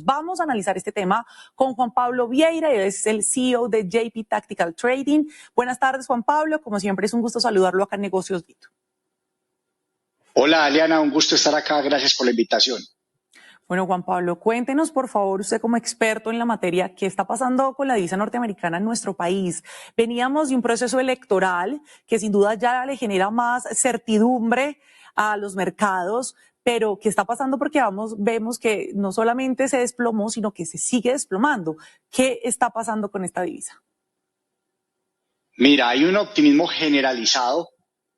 Vamos a analizar este tema con Juan Pablo Vieira, él es el CEO de JP Tactical Trading. Buenas tardes, Juan Pablo. Como siempre, es un gusto saludarlo acá en Negocios Vito. Hola, Aliana, un gusto estar acá. Gracias por la invitación. Bueno, Juan Pablo, cuéntenos, por favor, usted como experto en la materia, ¿qué está pasando con la divisa norteamericana en nuestro país? Veníamos de un proceso electoral que sin duda ya le genera más certidumbre a los mercados, pero ¿qué está pasando? Porque vemos que no solamente se desplomó, sino que se sigue desplomando. ¿Qué está pasando con esta divisa? Mira, hay un optimismo generalizado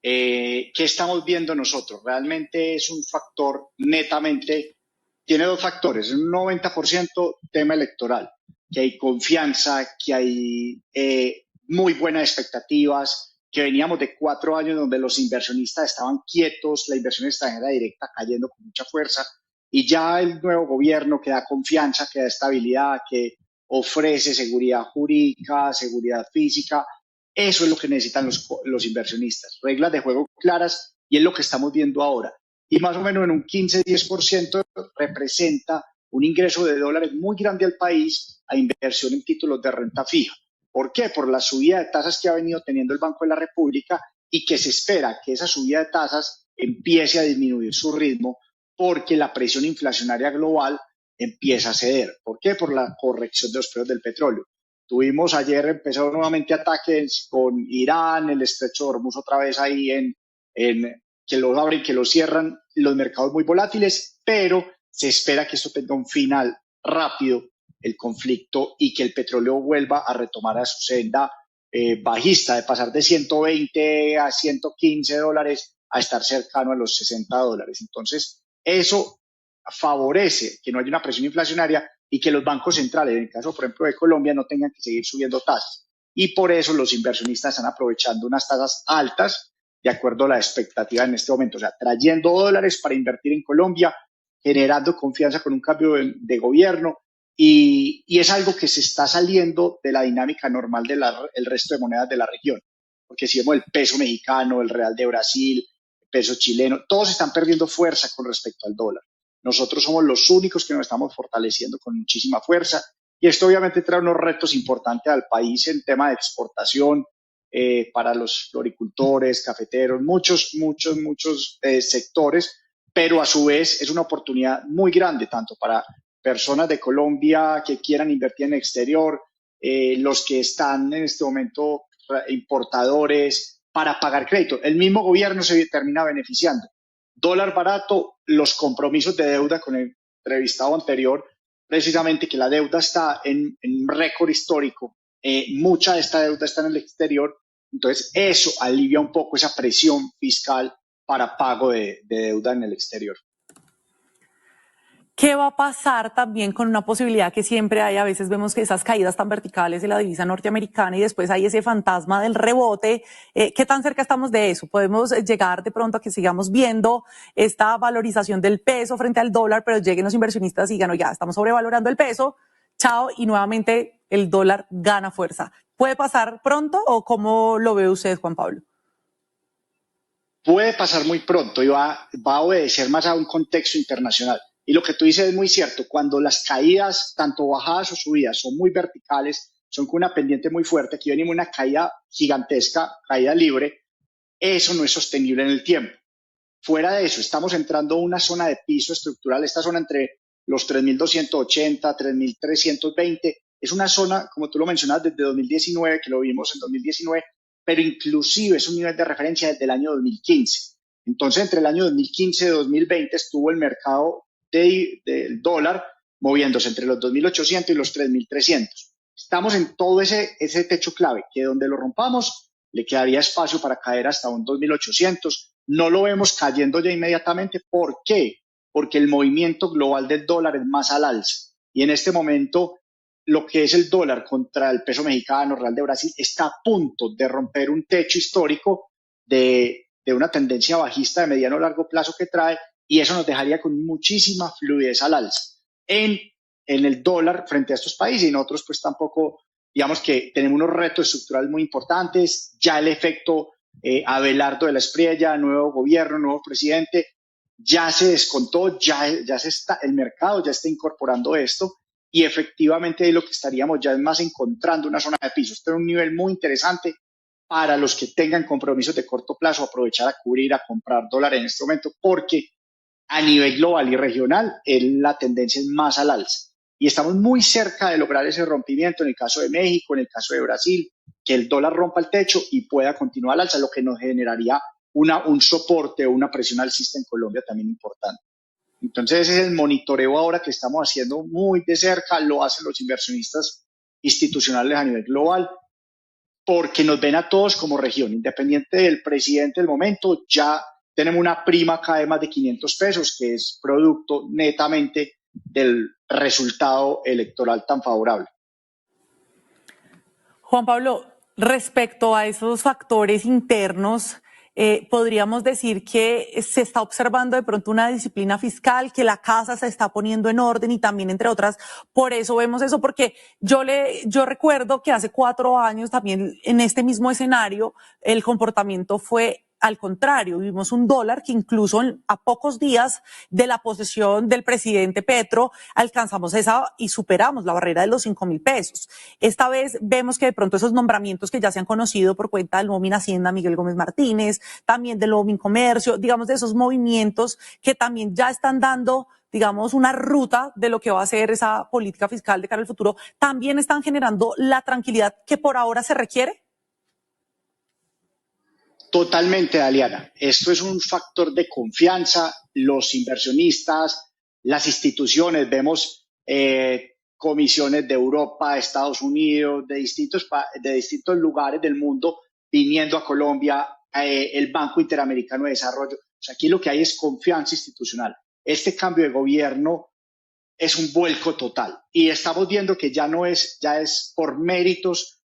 que estamos viendo nosotros. Realmente es un factor netamente, tiene dos factores, un 90% tema electoral, que hay confianza, que hay muy buenas expectativas, que veníamos de 4 años donde los inversionistas estaban quietos, la inversión extranjera directa cayendo con mucha fuerza, y ya el nuevo gobierno que da confianza, que da estabilidad, que ofrece seguridad jurídica, seguridad física. Eso es lo que necesitan los inversionistas, reglas de juego claras, y es lo que estamos viendo ahora. Y más o menos en un 15-10% representa un ingreso de dólares muy grande al país a inversión en títulos de renta fija. ¿Por qué? Por la subida de tasas que ha venido teniendo el Banco de la República y que se espera que esa subida de tasas empiece a disminuir su ritmo porque la presión inflacionaria global empieza a ceder. ¿Por qué? Por la corrección de los precios del petróleo. Tuvimos ayer, empezó nuevamente ataques con Irán, el estrecho de Hormuz otra vez ahí en que lo abren, que lo cierran, los mercados muy volátiles, pero se espera que esto tenga un final rápido, el conflicto, y que el petróleo vuelva a retomar a su senda bajista, de pasar de 120 a 115 dólares a estar cercano a los 60 dólares. Entonces, eso favorece que no haya una presión inflacionaria y que los bancos centrales, en el caso, por ejemplo, de Colombia, no tengan que seguir subiendo tasas. Y por eso los inversionistas están aprovechando unas tasas altas de acuerdo a la expectativa en este momento. O sea, trayendo dólares para invertir en Colombia, generando confianza con un cambio de gobierno, y es algo que se está saliendo de la dinámica normal del resto de monedas de la región. Porque si vemos el peso mexicano, el real de Brasil, el peso chileno, todos están perdiendo fuerza con respecto al dólar. Nosotros somos los únicos que nos estamos fortaleciendo con muchísima fuerza, y esto obviamente trae unos retos importantes al país en tema de exportación, para los floricultores, cafeteros, muchos sectores, pero a su vez es una oportunidad muy grande tanto para personas de Colombia que quieran invertir en el exterior, los que están en este momento importadores, para pagar crédito. El mismo gobierno se termina beneficiando. Dólar barato, los compromisos de deuda con el entrevistado anterior, precisamente que la deuda está en un récord histórico, mucha de esta deuda está en el exterior, entonces eso alivia un poco esa presión fiscal para pago de deuda en el exterior. ¿Qué va a pasar también con una posibilidad que siempre hay? A veces vemos que esas caídas tan verticales de la divisa norteamericana y después hay ese fantasma del rebote. ¿Qué tan cerca estamos de eso? ¿Podemos llegar de pronto a que sigamos viendo esta valorización del peso frente al dólar, pero lleguen los inversionistas y digan, ya estamos sobrevalorando el peso, chao, y nuevamente el dólar gana fuerza? ¿Puede pasar pronto o cómo lo ve usted, Juan Pablo? Puede pasar muy pronto y va a obedecer más a un contexto internacional. Y lo que tú dices es muy cierto, cuando las caídas, tanto bajadas o subidas, son muy verticales, son con una pendiente muy fuerte, aquí venimos una caída gigantesca, caída libre, eso no es sostenible en el tiempo. Fuera de eso, estamos entrando a una zona de piso estructural, esta zona entre los 3.280, 3.320, es una zona, como tú lo mencionas, desde 2019, que lo vimos en 2019, pero inclusive es un nivel de referencia desde el año 2015. Entonces, entre el año 2015 y 2020 estuvo el mercado del dólar moviéndose entre los 2.800 y los 3.300. Estamos en todo ese techo clave, que donde lo rompamos le quedaría espacio para caer hasta un 2.800. No lo vemos cayendo ya inmediatamente. ¿Por qué? Porque el movimiento global del dólar es más al alza. Y en este momento, lo que es el dólar contra el peso mexicano, real de Brasil, está a punto de romper un techo histórico de una tendencia bajista de mediano a largo plazo que trae, y eso nos dejaría con muchísima fluidez al alza en el dólar frente a estos países. Y nosotros pues tampoco, digamos que tenemos unos retos estructurales muy importantes, ya el efecto Abelardo de la Espriella, nuevo gobierno, nuevo presidente, ya se descontó, ya se está, el mercado ya está incorporando esto y efectivamente ahí lo que estaríamos ya es más encontrando una zona de piso. Este es un nivel muy interesante para los que tengan compromisos de corto plazo, aprovechar a cubrir, a comprar dólares en este momento, porque a nivel global y regional la tendencia es más al alza. Y estamos muy cerca de lograr ese rompimiento en el caso de México, en el caso de Brasil, que el dólar rompa el techo y pueda continuar al alza, lo que nos generaría un soporte o una presión alcista en Colombia también importante. Entonces ese es el monitoreo ahora que estamos haciendo muy de cerca, lo hacen los inversionistas institucionales a nivel global, porque nos ven a todos como región, independiente del presidente del momento, ya tenemos una prima acá de más de 500 pesos, que es producto netamente del resultado electoral tan favorable. Juan Pablo, respecto a esos factores internos, podríamos decir que se está observando de pronto una disciplina fiscal, que la casa se está poniendo en orden y también, entre otras, por eso vemos eso, porque yo recuerdo que hace 4 años también en este mismo escenario el comportamiento fue al contrario, vimos un dólar que incluso a pocos días de la posesión del presidente Petro alcanzamos esa y superamos la barrera de los 5.000 pesos. Esta vez vemos que de pronto esos nombramientos que ya se han conocido por cuenta del nuevo Minhacienda Miguel Gómez Martínez, también del nuevo Mincomercio, digamos de esos movimientos que también ya están dando digamos, una ruta de lo que va a ser esa política fiscal de cara al futuro, también están generando la tranquilidad que por ahora se requiere. Totalmente, Daliana. Esto es un factor de confianza. Los inversionistas, las instituciones, vemos comisiones de Europa, Estados Unidos, de distintos lugares del mundo viniendo a Colombia, el Banco Interamericano de Desarrollo. O sea, aquí lo que hay es confianza institucional. Este cambio de gobierno es un vuelco total y estamos viendo que ya no es, ya es por méritos.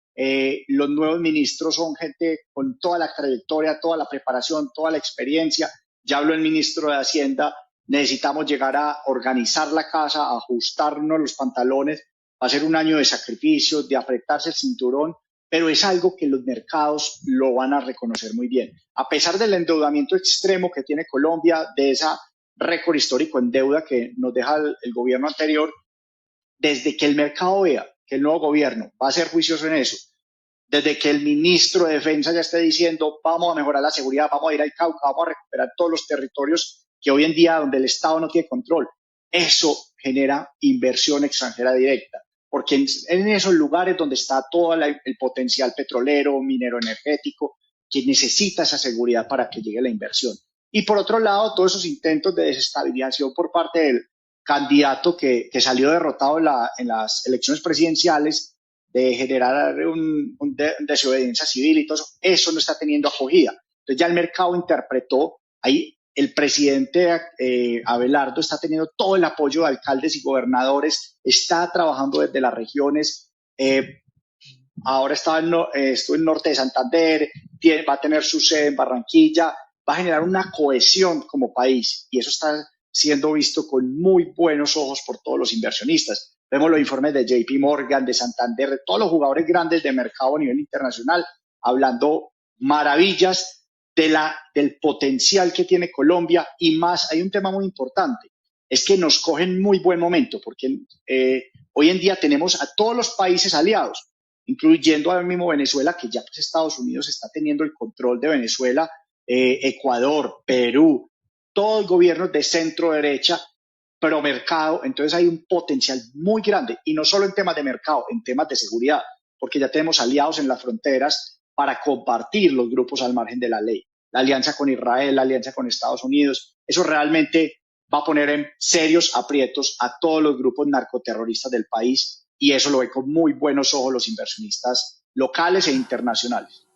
Los nuevos ministros son gente con toda la trayectoria, toda la preparación, toda la experiencia. Ya habló el ministro de Hacienda, necesitamos llegar a organizar la casa, a ajustarnos los pantalones, va a ser un año de sacrificios, de apretarse el cinturón, pero es algo que los mercados lo van a reconocer muy bien. A pesar del endeudamiento extremo que tiene Colombia, de esa récord histórico en deuda que nos deja el gobierno anterior, desde que el mercado vea que el nuevo gobierno va a ser juicioso en eso, desde que el ministro de Defensa ya esté diciendo vamos a mejorar la seguridad, vamos a ir al Cauca, vamos a recuperar todos los territorios que hoy en día donde el Estado no tiene control, eso genera inversión extranjera directa, porque en esos lugares donde está todo el potencial petrolero, minero energético, que necesita esa seguridad para que llegue la inversión. Y por otro lado, todos esos intentos de desestabilización por parte del candidato que salió derrotado en las elecciones presidenciales, de generar desobediencia civil y todo eso, eso no está teniendo acogida. Entonces ya el mercado interpretó, ahí el presidente Abelardo está teniendo todo el apoyo de alcaldes y gobernadores, está trabajando desde las regiones, ahora estuvo en Norte de Santander, va a tener su sede en Barranquilla, va a generar una cohesión como país y eso está siendo visto con muy buenos ojos por todos los inversionistas. Vemos los informes de JP Morgan, de Santander, de todos los jugadores grandes de mercado a nivel internacional, hablando maravillas del potencial que tiene Colombia y más, hay un tema muy importante, es que nos cogen muy buen momento porque hoy en día tenemos a todos los países aliados, incluyendo ahora mismo Venezuela, que ya pues Estados Unidos está teniendo el control de Venezuela, Ecuador, Perú, todos gobiernos de centro derecha, pro mercado, entonces hay un potencial muy grande y no solo en temas de mercado, en temas de seguridad, porque ya tenemos aliados en las fronteras para compartir los grupos al margen de la ley. La alianza con Israel, la alianza con Estados Unidos, eso realmente va a poner en serios aprietos a todos los grupos narcoterroristas del país y eso lo ven con muy buenos ojos los inversionistas locales e internacionales.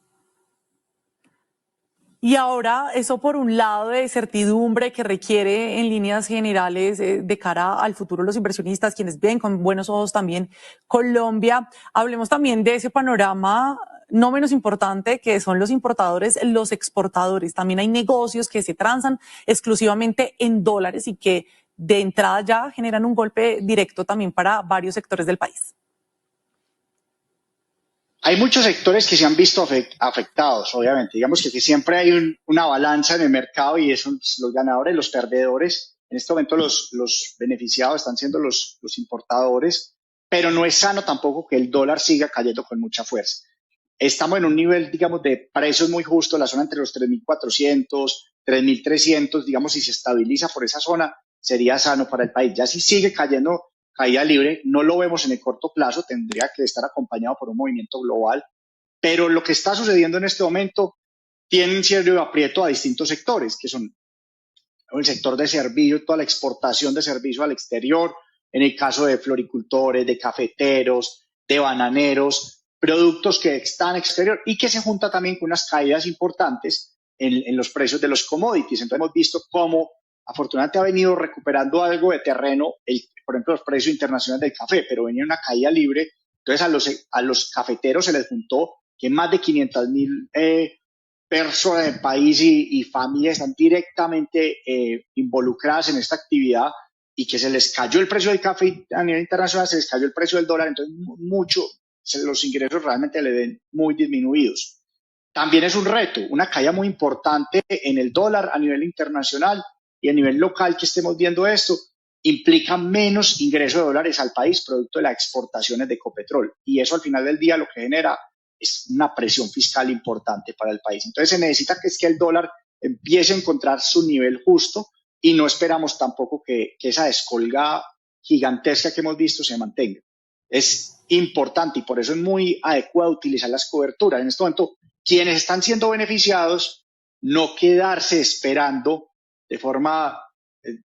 Y ahora, eso por un lado de certidumbre que requiere en líneas generales de cara al futuro los inversionistas, quienes ven con buenos ojos también Colombia. Hablemos también de ese panorama no menos importante que son los importadores, los exportadores. También hay negocios que se transan exclusivamente en dólares y que de entrada ya generan un golpe directo también para varios sectores del país. Hay muchos sectores que se han visto afectados, obviamente. Digamos que siempre hay una balanza en el mercado y son los ganadores, los perdedores. En este momento los beneficiados están siendo los importadores, pero no es sano tampoco que el dólar siga cayendo con mucha fuerza. Estamos en un nivel, digamos, de precios muy justo, la zona entre los 3.400, 3.300, digamos, si se estabiliza por esa zona, sería sano para el país. Ya si sigue cayendo caída libre, no lo vemos en el corto plazo, tendría que estar acompañado por un movimiento global, pero lo que está sucediendo en este momento tiene un cierto aprieto a distintos sectores, que son el sector de servicios, toda la exportación de servicios al exterior, en el caso de floricultores, de cafeteros, de bananeros, productos que están exterior y que se junta también con unas caídas importantes en los precios de los commodities. Entonces hemos visto cómo afortunadamente ha venido recuperando algo de terreno, por ejemplo, los precios internacionales del café, pero venía una caída libre. Entonces a los cafeteros se les juntó que más de 500.000 personas del país y familias están directamente involucradas en esta actividad y que se les cayó el precio del café a nivel internacional, se les cayó el precio del dólar, entonces los ingresos realmente le ven muy disminuidos. También es un reto, una caída muy importante en el dólar a nivel internacional y a nivel local que estemos viendo esto, implica menos ingreso de dólares al país producto de las exportaciones de Ecopetrol. Y eso al final del día lo que genera es una presión fiscal importante para el país. Entonces se necesita que el dólar empiece a encontrar su nivel justo y no esperamos tampoco que esa descolgada gigantesca que hemos visto se mantenga. Es importante y por eso es muy adecuado utilizar las coberturas. En este momento, quienes están siendo beneficiados, no quedarse esperando de forma,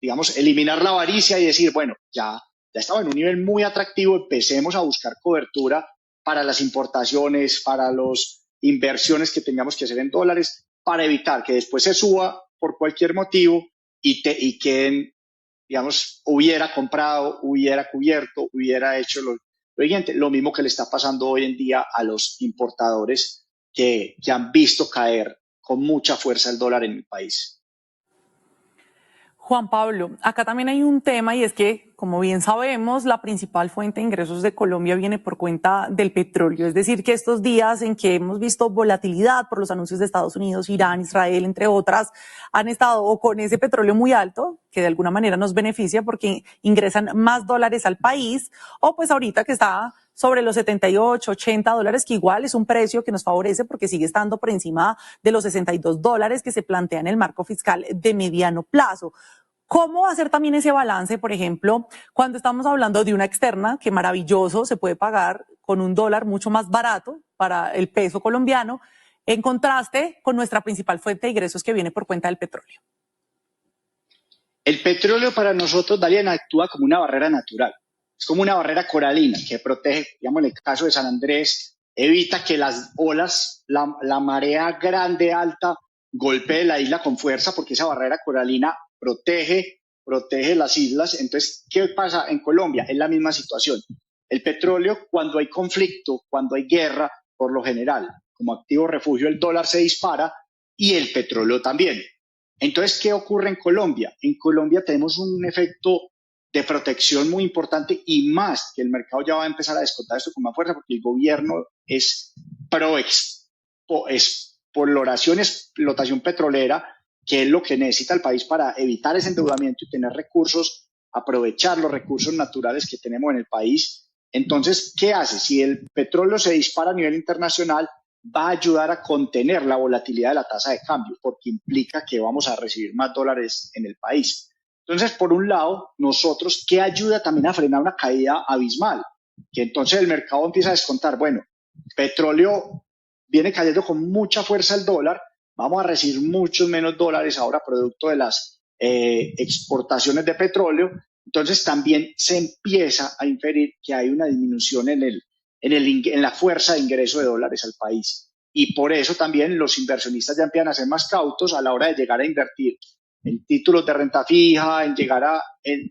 digamos, eliminar la avaricia y decir, bueno, ya estamos en un nivel muy atractivo, empecemos a buscar cobertura para las importaciones, para las inversiones que tengamos que hacer en dólares, para evitar que después se suba por cualquier motivo y queden, digamos, hubiera comprado, hubiera cubierto, hubiera hecho lo siguiente. Lo mismo que le está pasando hoy en día a los importadores que han visto caer con mucha fuerza el dólar en el país. Juan Pablo, acá también hay un tema y es que, como bien sabemos, la principal fuente de ingresos de Colombia viene por cuenta del petróleo. Es decir, que estos días en que hemos visto volatilidad por los anuncios de Estados Unidos, Irán, Israel, entre otras, han estado con ese petróleo muy alto, que de alguna manera nos beneficia porque ingresan más dólares al país, o pues ahorita que está sobre los 78, 80 dólares, que igual es un precio que nos favorece porque sigue estando por encima de los 62 dólares que se plantea en el marco fiscal de mediano plazo. ¿Cómo hacer también ese balance, por ejemplo, cuando estamos hablando de una externa, que maravilloso, se puede pagar con un dólar mucho más barato para el peso colombiano, en contraste con nuestra principal fuente de ingresos que viene por cuenta del petróleo? El petróleo para nosotros, Daliana, actúa como una barrera natural. Es como una barrera coralina que protege, digamos, en el caso de San Andrés, evita que las olas, la marea grande, alta, golpee la isla con fuerza porque esa barrera coralina protege las islas. Entonces, ¿qué pasa en Colombia? Es la misma situación. El petróleo, cuando hay conflicto, cuando hay guerra, por lo general, como activo refugio, el dólar se dispara y el petróleo también. Entonces, ¿qué ocurre en Colombia? En Colombia tenemos un efecto de protección muy importante y más que el mercado ya va a empezar a descontar esto con más fuerza porque el gobierno es pro explotación petrolera, que es lo que necesita el país para evitar ese endeudamiento y tener recursos, aprovechar los recursos naturales que tenemos en el país. Entonces, ¿qué hace? Si el petróleo se dispara a nivel internacional, va a ayudar a contener la volatilidad de la tasa de cambio, porque implica que vamos a recibir más dólares en el país. Entonces, por un lado, nosotros, ¿qué ayuda también a frenar una caída abismal? Que entonces el mercado empieza a descontar, bueno, petróleo viene cayendo con mucha fuerza el dólar, vamos a recibir muchos menos dólares ahora producto de las exportaciones de petróleo, entonces también se empieza a inferir que hay una disminución en la fuerza de ingreso de dólares al país. Y por eso también los inversionistas ya empiezan a ser más cautos a la hora de llegar a invertir en títulos de renta fija,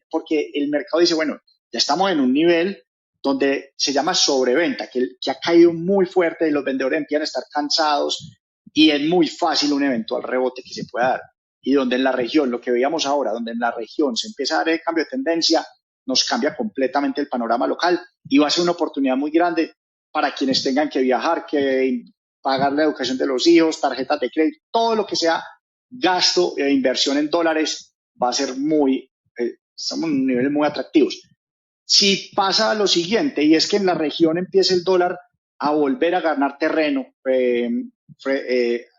porque el mercado dice, bueno, ya estamos en un nivel donde se llama sobreventa, que ha caído muy fuerte y los vendedores empiezan a estar cansados y es muy fácil un eventual rebote que se pueda dar. Y donde en la región, lo que veíamos ahora, donde en la región se empieza a dar el cambio de tendencia, nos cambia completamente el panorama local y va a ser una oportunidad muy grande para quienes tengan que viajar, que pagar la educación de los hijos, tarjetas de crédito, todo lo que sea gasto e inversión en dólares va a ser estamos en niveles muy atractivos. Si pasa lo siguiente, y es que en la región empieza el dólar a volver a ganar terreno,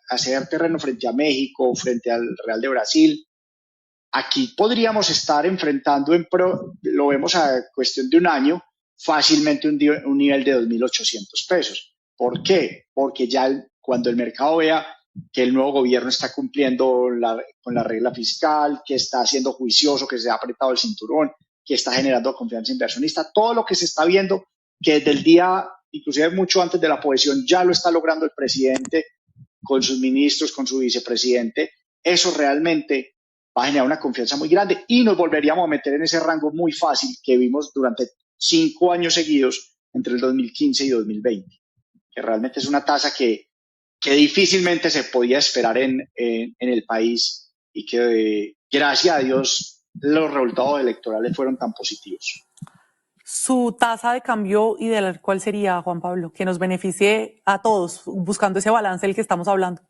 hacer terreno frente a México, frente al Real de Brasil, aquí podríamos estar enfrentando, lo vemos a cuestión de un año, fácilmente un nivel de 2.800 pesos. ¿Por qué? Porque ya cuando el mercado vea que el nuevo gobierno está cumpliendo con la regla fiscal, que está siendo juicioso, que se ha apretado el cinturón, que está generando confianza inversionista, todo lo que se está viendo, que desde el día, inclusive mucho antes de la posesión, ya lo está logrando el presidente con sus ministros, con su vicepresidente, eso realmente va a generar una confianza muy grande y nos volveríamos a meter en ese rango muy fácil que vimos durante 5 años seguidos entre el 2015 y 2020, que realmente es una tasa que difícilmente se podía esperar en el país y que gracias a Dios los resultados electorales fueron tan positivos. Su tasa de cambio ideal, ¿cuál sería, Juan Pablo? Que nos beneficie a todos, buscando ese balance del que estamos hablando.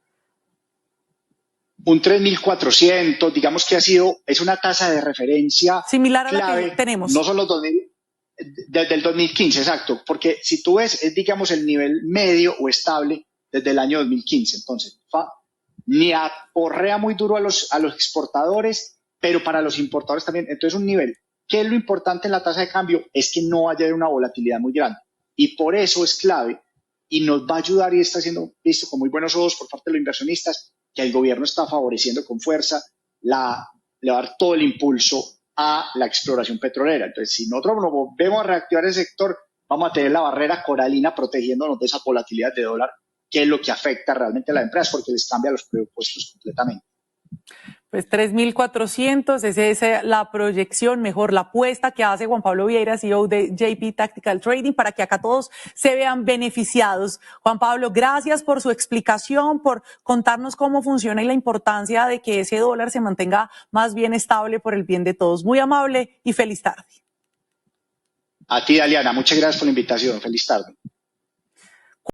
Un 3.400, digamos que es una tasa de referencia similar a clave, la que tenemos. No son los 2000, desde el 2015, exacto, porque si tú ves, es digamos el nivel medio o estable desde el año 2015. Entonces, ni aporrea muy duro a los exportadores, pero para los importadores también. Entonces, un nivel. ¿Qué es lo importante en la tasa de cambio? Es que no haya una volatilidad muy grande. Y por eso es clave y nos va a ayudar y está siendo visto con muy buenos ojos por parte de los inversionistas que el gobierno está favoreciendo con fuerza, le va a dar todo el impulso a la exploración petrolera. Entonces, si nosotros nos volvemos a reactivar el sector, vamos a tener la barrera coralina protegiéndonos de esa volatilidad de dólar, que es lo que afecta realmente a las empresas porque les cambia los presupuestos completamente. Pues 3.400, esa es la proyección, mejor la apuesta que hace Juan Pablo Vieira, CEO de JP Tactical Trading, para que acá todos se vean beneficiados. Juan Pablo, gracias por su explicación, por contarnos cómo funciona y la importancia de que ese dólar se mantenga más bien estable por el bien de todos. Muy amable y feliz tarde. A ti, Daliana, muchas gracias por la invitación. Feliz tarde.